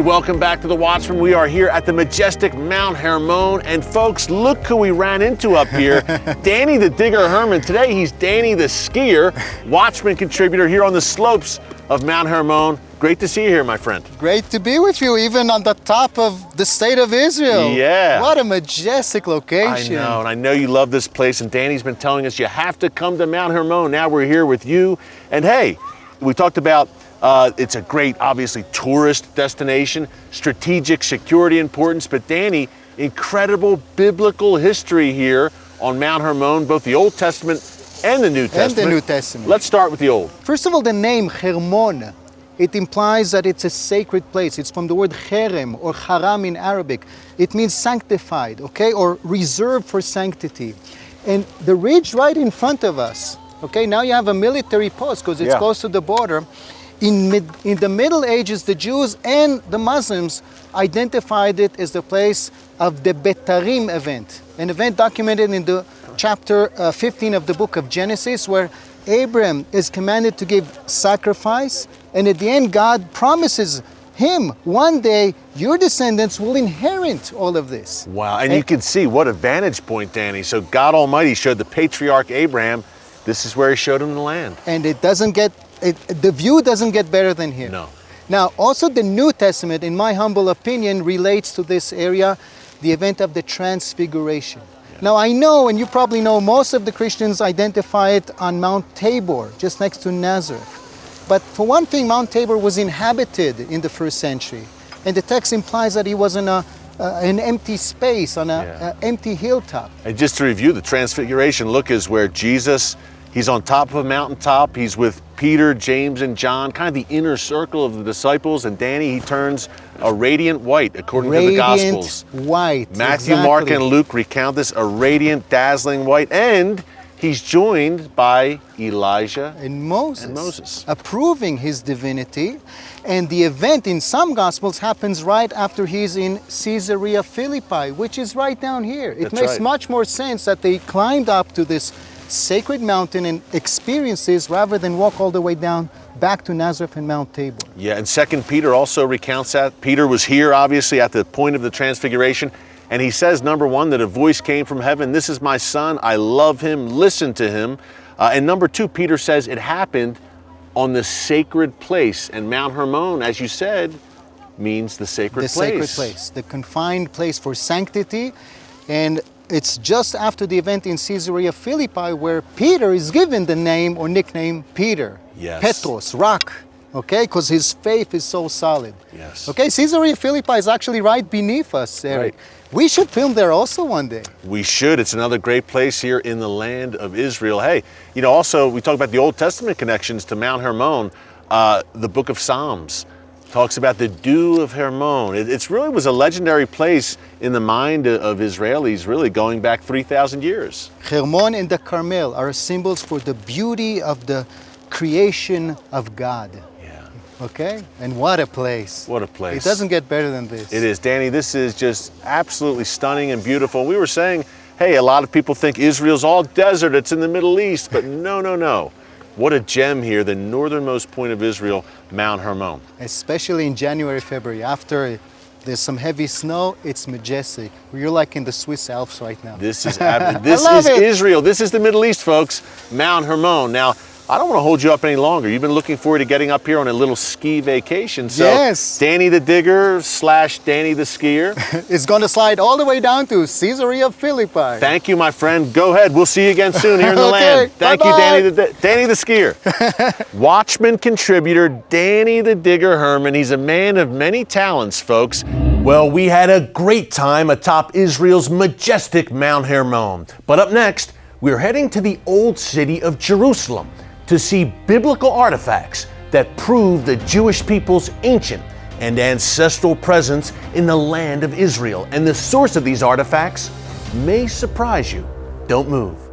And welcome back to The Watchman. We are here at the majestic Mount Hermon. And folks, look who we ran into up here. Danny the Digger Hermon. Today he's Danny the Skier, Watchman contributor here on the slopes of Mount Hermon. Great to see you here, my friend. Great to be with you, even on the top of the state of Israel. Yeah. What a majestic location. I know, and I know you love this place, and Danny's been telling us you have to come to Mount Hermon. Now we're here with you. And hey, we talked about it's a great, obviously, tourist destination, strategic security importance, but Danny, incredible biblical history here on Mount Hermon, both the Old Testament and the New Testament. Let's start with the Old. First of all, the name Hermon, it implies that it's a sacred place. It's from the word cherem or haram in Arabic. It means sanctified, okay, or reserved for sanctity. And the ridge right in front of us, okay, now you have a military post because it's close to the border. In the Middle Ages, the Jews and the Muslims identified it as the place of the Betarim event, an event documented in the chapter 15 of the book of Genesis, where Abraham is commanded to give sacrifice, and at the end, God promises him, one day, your descendants will inherit all of this. Wow, and you can see what a vantage point, Danny. So God Almighty showed the patriarch Abraham, this is where he showed him the land. And it doesn't get, the view doesn't get better than here. No. Now, also the New Testament, in my humble opinion, relates to this area, the event of the Transfiguration. Now, I know, and you probably know, most of the Christians identify it on Mount Tabor, just next to Nazareth. But for one thing, Mount Tabor was inhabited in the first century. And the text implies that he was in an empty space, on an empty hilltop. And just to review, the Transfiguration, look, is where Jesus, he's on top of a mountaintop. He's with Peter, James, and John, kind of the inner circle of the disciples. And Danny, he turns a radiant white, according to the Gospels. Radiant white, Matthew, Mark, and Luke recount this, a radiant, dazzling white. And he's joined by Elijah and Moses, approving his divinity. And the event in some Gospels happens right after he's in Caesarea Philippi, which is right down here. It makes much more sense that they climbed up to this sacred mountain and experience this rather than walk all the way down back to Nazareth and Mount Tabor. Yeah, and 2 Peter also recounts that. Peter was here, obviously, at the point of the Transfiguration. And he says, number one, that a voice came from heaven. This is my son. I love him. Listen to him. And number two, Peter says it happened on the sacred place. And Mount Hermon, as you said, means the sacred place. The sacred place, the confined place for sanctity. And it's just after the event in Caesarea Philippi where Peter is given the name or nickname Peter. Yes. Petros, rock. Okay, because his faith is so solid. Yes. Okay, Caesarea Philippi is actually right beneath us, Eric. Right. We should film there also one day. We should. It's another great place here in the land of Israel. Hey, you know, also we talk about the Old Testament connections to Mount Hermon. The book of Psalms talks about the dew of Hermon. It really was a legendary place in the mind of Israelis, really going back 3,000 years. Hermon and the Carmel are symbols for the beauty of the creation of God. Okay? And what a place. What a place. It doesn't get better than this. It is. Danny, this is just absolutely stunning and beautiful. We were saying, hey, a lot of people think Israel's all desert, it's in the Middle East, but no. What a gem here, the northernmost point of Israel, Mount Hermon. Especially in January, February, after there's some heavy snow, it's majestic. You're like in the Swiss Alps right now. This is Israel. This is the Middle East, folks, Mount Hermon. Now, I don't want to hold you up any longer. You've been looking forward to getting up here on a little ski vacation. So yes. Danny the Digger / Danny the Skier is going to slide all the way down to Caesarea Philippi. Thank you, my friend. Go ahead. We'll see you again soon here in the land. Thank you, Danny the Skier. Watchman contributor Danny the Digger Hermon. He's a man of many talents, folks. Well, we had a great time atop Israel's majestic Mount Hermon. But up next, we're heading to the old city of Jerusalem to see biblical artifacts that prove the Jewish people's ancient and ancestral presence in the land of Israel. And the source of these artifacts may surprise you. Don't move.